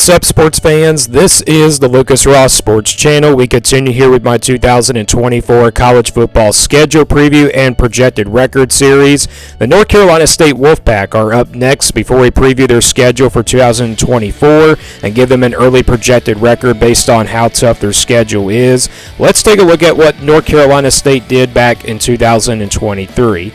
What's up, sports fans? This is the Lucas Ross Sports Channel. We continue here with my 2024 college football schedule preview and projected record series. The North Carolina State Wolfpack are up next before we preview their schedule for 2024 and give them an early projected record based on how tough their schedule is. Let's take a look at what North Carolina State did back in 2023.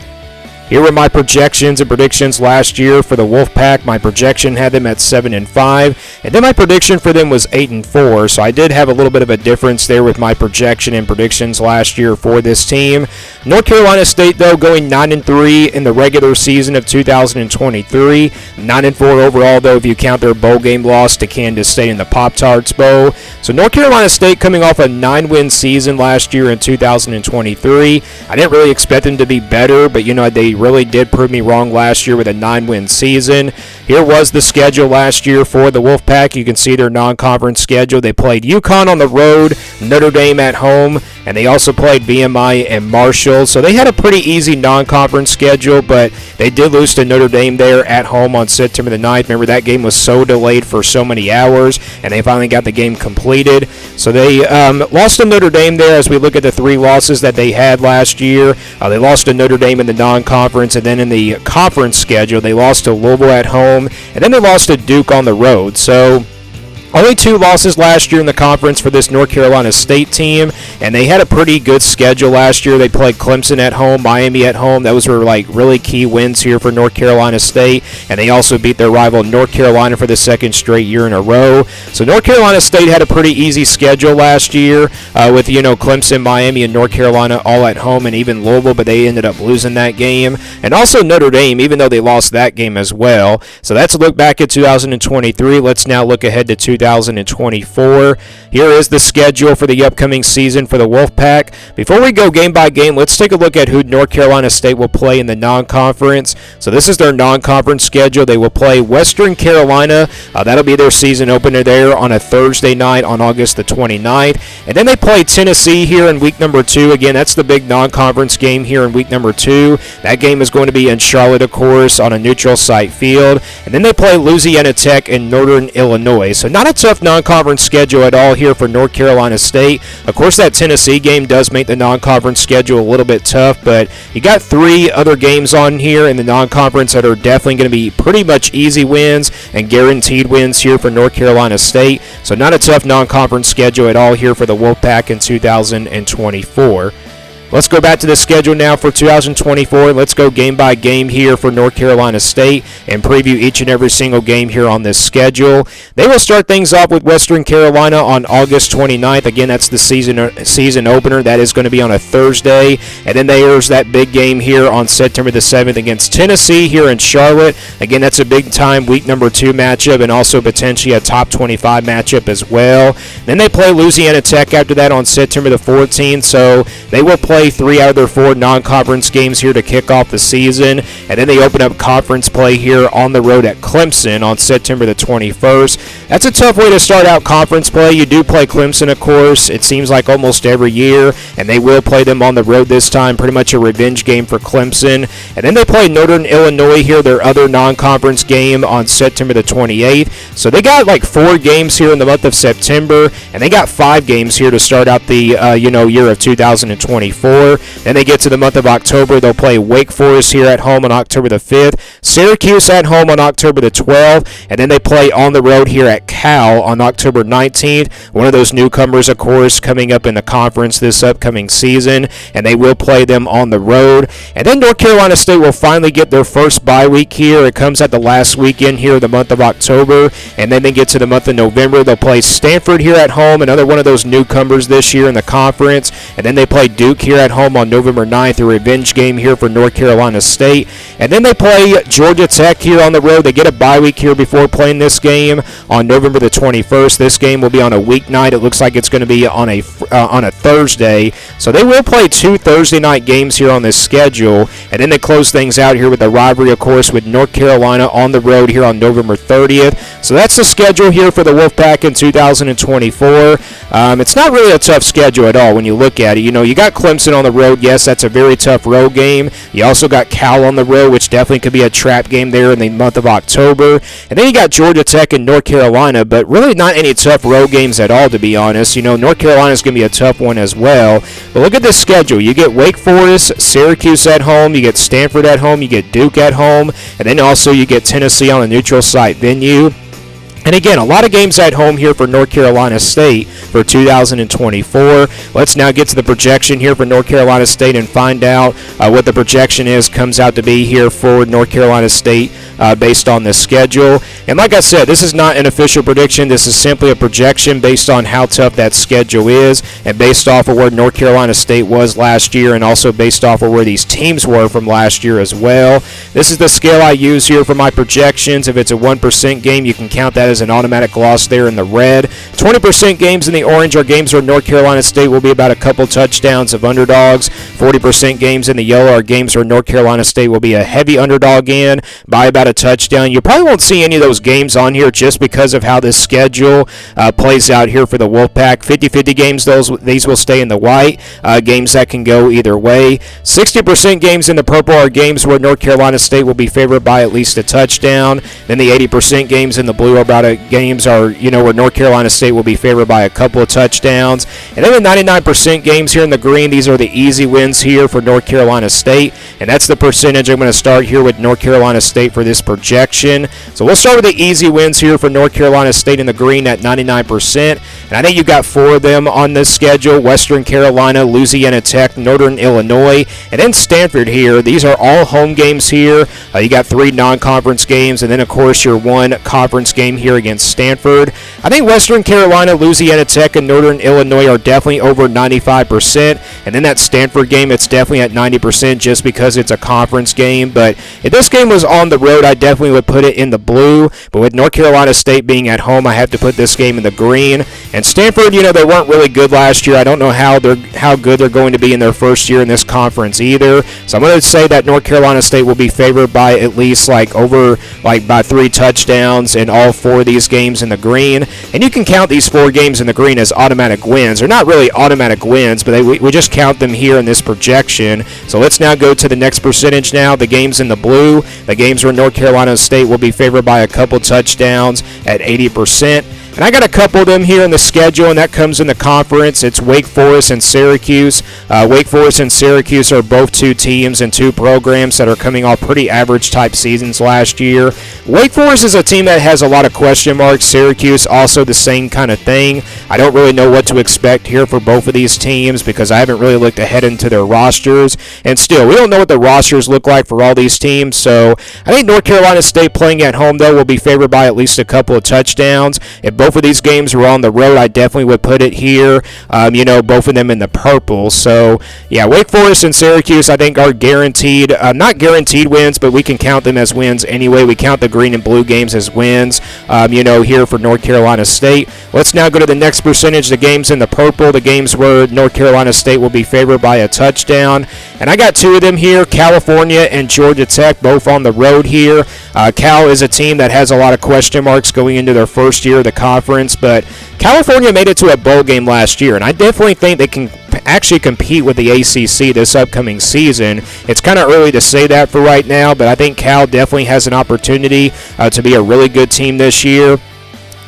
Here were my projections and predictions last year for the Wolfpack. My projection had them at 7-5, and then my prediction for them was 8-4. So I did have a little bit of a difference there with my projection and predictions last year for this team. North Carolina State, though, going 9-3 in the regular season of 2023. 9-4 overall, though, if you count their bowl game loss to Kansas State in the Pop-Tarts Bowl. So North Carolina State coming off a 9-win season last year in 2023. I didn't really expect them to be better, but they really did prove me wrong last year with a 9-win season. Here was the schedule last year for the Wolfpack. You can see their non-conference schedule. They played UConn on the road, Notre Dame at home, and they also played VMI and Marshall. So they had a pretty easy non-conference schedule, but they did lose to Notre Dame there at home on September the 9th. Remember, that game was so delayed for so many hours, and they finally got the game completed. So they lost to Notre Dame there as we look at the three losses that they had last year. They lost to Notre Dame in the non-conference, and then in the conference schedule, they lost to Louisville at home, and then they lost to Duke on the road. So only two losses last year in the conference for this North Carolina State team, and they had a pretty good schedule last year. They played Clemson at home, Miami at home. Those were really key wins here for North Carolina State, and they also beat their rival North Carolina for the second straight year in a row. So North Carolina State had a pretty easy schedule last year with Clemson, Miami, and North Carolina all at home, and even Louisville, but they ended up losing that game. And also Notre Dame, even though they lost that game as well. So that's a look back at 2023. Let's now look ahead to 2024. Here is the schedule for the upcoming season for the Wolfpack. Before we go game by game, let's take a look at who North Carolina State will play in the non-conference. So this is their non-conference schedule. They will play Western Carolina. That'll be their season opener there on a Thursday night on August the 29th. And then they play Tennessee here in week number 2. Again, that's the big non-conference game here in week number 2. That game is going to be in Charlotte, of course, on a neutral site field. And then they play Louisiana Tech in Northern Illinois. So not a tough non-conference schedule at all here for North Carolina State. Of course, that Tennessee game does make the non-conference schedule a little bit tough, but you got three other games on here in the non-conference that are definitely going to be pretty much easy wins and guaranteed wins here for North Carolina State. So not a tough non-conference schedule at all here for the Wolfpack in 2024. Let's go back to the schedule now for 2024. Let's go game by game here for North Carolina State and preview each and every single game here on this schedule. They will start things off with Western Carolina on August 29th. Again, that's the season opener. That is going to be on a Thursday. And then there's that big game here on September the 7th against Tennessee here in Charlotte. Again, that's a big-time week number 2 matchup and also potentially a top 25 matchup as well. Then they play Louisiana Tech after that on September the 14th. So they will play 3 out of their 4 non-conference games here to kick off the season, and then they open up conference play here on the road at Clemson on September the 21st. That's a tough way to start out conference play. You do play Clemson, of course, it seems like almost every year, and they will play them on the road this time, pretty much a revenge game for Clemson. And then they play Northern Illinois here, their other non-conference game on September the 28th. So they got 4 games here in the month of September, and they got 5 games here to start out the year of 2024. Then they get to the month of October. They'll play Wake Forest here at home on October the 5th, Syracuse at home on October the 12th, and then they play on the road here at Cal on October 19th. One of those newcomers, of course, coming up in the conference this upcoming season, and they will play them on the road. And then North Carolina State will finally get their first bye week here. It comes at the last weekend here of the month of October, and then they get to the month of November. They'll play Stanford here at home, another one of those newcomers this year in the conference, and then they play Duke here at home on November 9th, a revenge game here for North Carolina State. And then they play Georgia Tech here on the road. They get a bye week here before playing this game on November the 21st. This game will be on a weeknight. It looks like it's going to be on a Thursday. So they will play 2 Thursday night games here on this schedule. And then they close things out here with the rivalry, of course, with North Carolina on the road here on November 30th. So that's the schedule here for the Wolfpack in 2024. It's not really a tough schedule at all when you look at it. You know, you got Clemson on the road. Yes, that's a very tough road game. You also got Cal on the road, which definitely could be a trap game there in the month of October. And then you got Georgia Tech and North Carolina, but really not any tough road games at all, to be honest. You know, North Carolina is going to be a tough one as well. But look at this schedule. You get Wake Forest, Syracuse at home, you get Stanford at home, you get Duke at home, and then also you get Tennessee on a neutral site venue. And again, a lot of games at home here for North Carolina State for 2024. Let's now get to the projection here for North Carolina State and find out what the projection comes out to be here for North Carolina State based on this schedule. And like I said, this is not an official prediction. This is simply a projection based on how tough that schedule is and based off of where North Carolina State was last year and also based off of where these teams were from last year as well. This is the scale I use here for my projections. If it's a 1% game, you can count that as an automatic loss there in the red. 20% games in the orange are games where North Carolina State will be about a couple touchdowns of underdogs. 40% games in the yellow are games where North Carolina State will be a heavy underdog in by about a touchdown. You probably won't see any of those games on here just because of how this schedule plays out here for the Wolfpack. 50-50 games, these will stay in the white. Games that can go either way. 60% games in the purple are games where North Carolina State will be favored by at least a touchdown. Then the 80% games in the blue are about games are, you know, where North Carolina State will be favored by a couple of touchdowns. And then the 99% games here in the green, these are the easy wins here for North Carolina State. And that's the percentage I'm going to start here with North Carolina State for this projection. So we'll start with the easy wins here for North Carolina State in the green at 99%. And I think you got 4 of them on this schedule: Western Carolina, Louisiana Tech, Northern Illinois, and then Stanford here. These are all home games here. You got 3 non-conference games, and then, of course, your 1 conference game here against Stanford. I think Western Carolina, Louisiana Tech, and Northern Illinois are definitely over 95%. And then that Stanford game, it's definitely at 90% just because it's a conference game. But if this game was on the road, I definitely would put it in the blue. But with North Carolina State being at home, I have to put this game in the green. And Stanford, you know, they weren't really good last year. I don't know how good they're going to be in their first year in this conference either. So I'm going to say that North Carolina State will be favored by at least by 3 touchdowns in all 4 of these games in the green. And you can count these 4 games in the green as automatic wins. They're not really automatic wins, but we just count them here in this projection. So let's now go to the next percentage now. The games in the blue, the games where North Carolina State will be favored by a couple touchdowns at 80%. And I got a couple of them here in the schedule, and that comes in the conference. It's Wake Forest and Syracuse. Wake Forest and Syracuse are both 2 teams and 2 programs that are coming off pretty average type seasons last year. Wake Forest is a team that has a lot of question marks. Syracuse also the same kind of thing. I don't really know what to expect here for both of these teams because I haven't really looked ahead into their rosters. And still, we don't know what the rosters look like for all these teams. So I think North Carolina State playing at home, though, will be favored by at least a couple of touchdowns. If both of these games were on the road, I definitely would put it here, both of them in the purple. So, yeah, Wake Forest and Syracuse, I think, are guaranteed, not guaranteed wins, but we can count them as wins anyway. We count the green and blue games as wins, here for North Carolina State. Let's now go to the next percentage, the games in the purple, the games where North Carolina State will be favored by a touchdown. And I got 2 of them here, California and Georgia Tech, both on the road here. Cal is a team that has a lot of question marks going into their first year of the conference, but California made it to a bowl game last year, and I definitely think they can actually compete with the ACC this upcoming season. It's kind of early to say that for right now, but I think Cal definitely has an opportunity to be a really good team this year.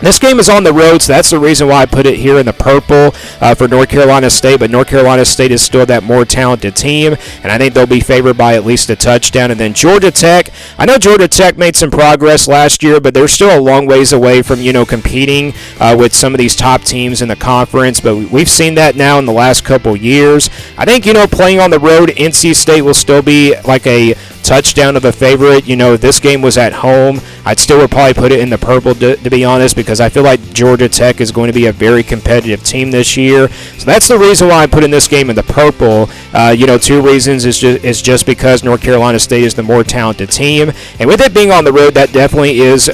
This game is on the road, so that's the reason why I put it here in the purple for North Carolina State, but North Carolina State is still that more talented team, and I think they'll be favored by at least a touchdown. And then Georgia Tech, I know Georgia Tech made some progress last year, but they're still a long ways away from, competing with some of these top teams in the conference, but we've seen that now in the last couple years. I think, playing on the road, NC State will still be like a touchdown of a favorite. If this game was at home, I'd still would probably put it in the purple, to be honest, because I feel like Georgia Tech is going to be a very competitive team this year. So that's the reason why I'm putting this game in the purple. 2 reasons is just because North Carolina State is the more talented team, and with it being on the road, that definitely is,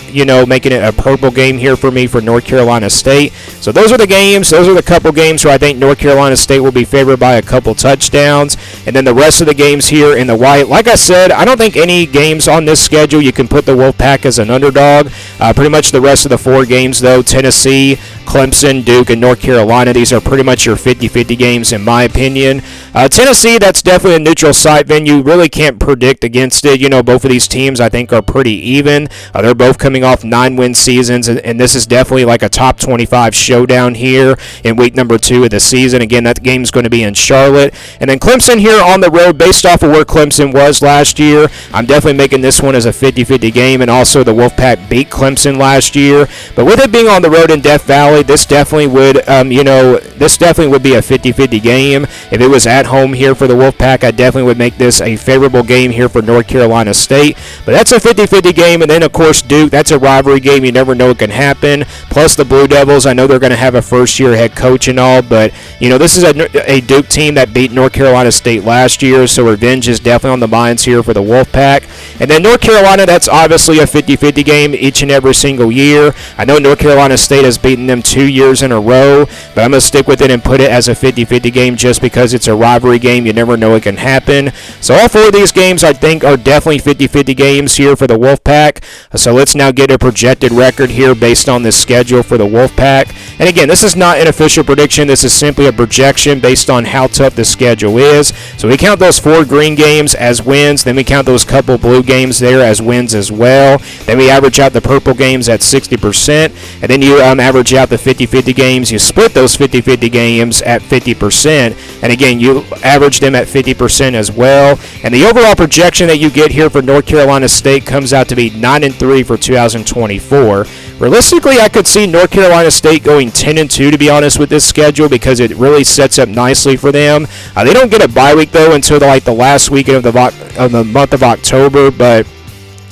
making it a purple game here for me for North Carolina State. So those are the games. Those are the couple games where I think North Carolina State will be favored by a couple touchdowns, and then the rest of the games here in the white. Like I said, I don't think any games on this schedule you can put the Wolfpack as an underdog. Pretty much the rest of the 4 games, though, Tennessee, Clemson, Duke, and North Carolina. These are pretty much your 50-50 games in my opinion. Tennessee, that's definitely a neutral site venue. Really can't predict against it. You know, both of these teams I think are pretty even. They're both coming off 9-win seasons, and this is definitely like a top 25 showdown here in week number 2 of the season. Again, that game's going to be in Charlotte. And then Clemson here on the road, based off of where Clemson was last year, I'm definitely making this one as a 50-50 game, and also the Wolfpack beat Clemson last year. But with it being on the road in Death Valley, this definitely would, this definitely would be a 50-50 game. If it was at home here for the Wolfpack, I definitely would make this a favorable game here for North Carolina State. But that's a 50-50 game, and then of course Duke, that's a rivalry game. You never know what can happen. Plus the Blue Devils, I know they're going to have a first-year head coach and all, but you know, this is a Duke team that beat North Carolina State last year, so revenge is definitely on the minds here for the Wolfpack. And then North Carolina, that's obviously a 50-50 game each and every single year. I know North Carolina State has beaten them 2 years in a row, but I'm going to stick with it and put it as a 50-50 game just because it's a rivalry game. You never know what can happen. So all 4 of these games I think are definitely 50-50 games here for the Wolfpack. So let's now get a projected record here based on this schedule for the Wolfpack. And again, this is not an official prediction. This is simply a projection based on how tough the schedule is. So we count those 4 green games as wins. Then we count those couple blue games there as wins as well. Then we average out the purple games at 60%. And then you average out the 50-50 games. You split those 50-50 games at 50%. And again, you average them at 50% as well. And the overall projection that you get here for North Carolina State comes out to be 9-3 for 2024. Realistically, I could see North Carolina State going 10-2 to be honest with this schedule, because it really sets up nicely for them. They don't get a bye week though until the last weekend of the month of October, but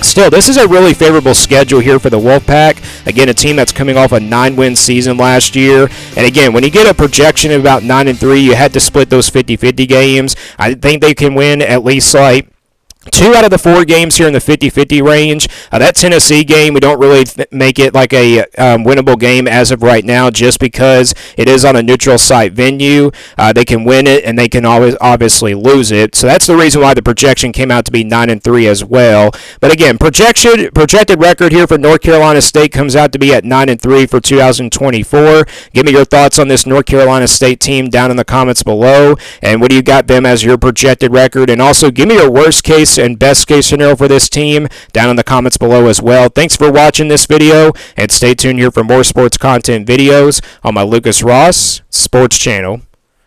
still, this is a really favorable schedule here for the Wolfpack. Again, a team that's coming off a 9-win season last year. And again, when you get a projection of about 9-3, you had to split those 50-50 games. I think they can win at least 2 out of the 4 games here in the 50-50 range. That Tennessee game, we don't really make it like a winnable game as of right now, just because it is on a neutral site venue. They can win it, and they can always obviously lose it. So that's the reason why the projection came out to be 9-3 as well. But again, projected record here for North Carolina State comes out to be at 9-3 for 2024. Give me your thoughts on this North Carolina State team down in the comments below. And what do you got them as your projected record? And also, give me your worst case and best case scenario for this team down in the comments below as well. Thanks for watching this video, and stay tuned here for more sports content videos on my Lucas Ross Sports channel.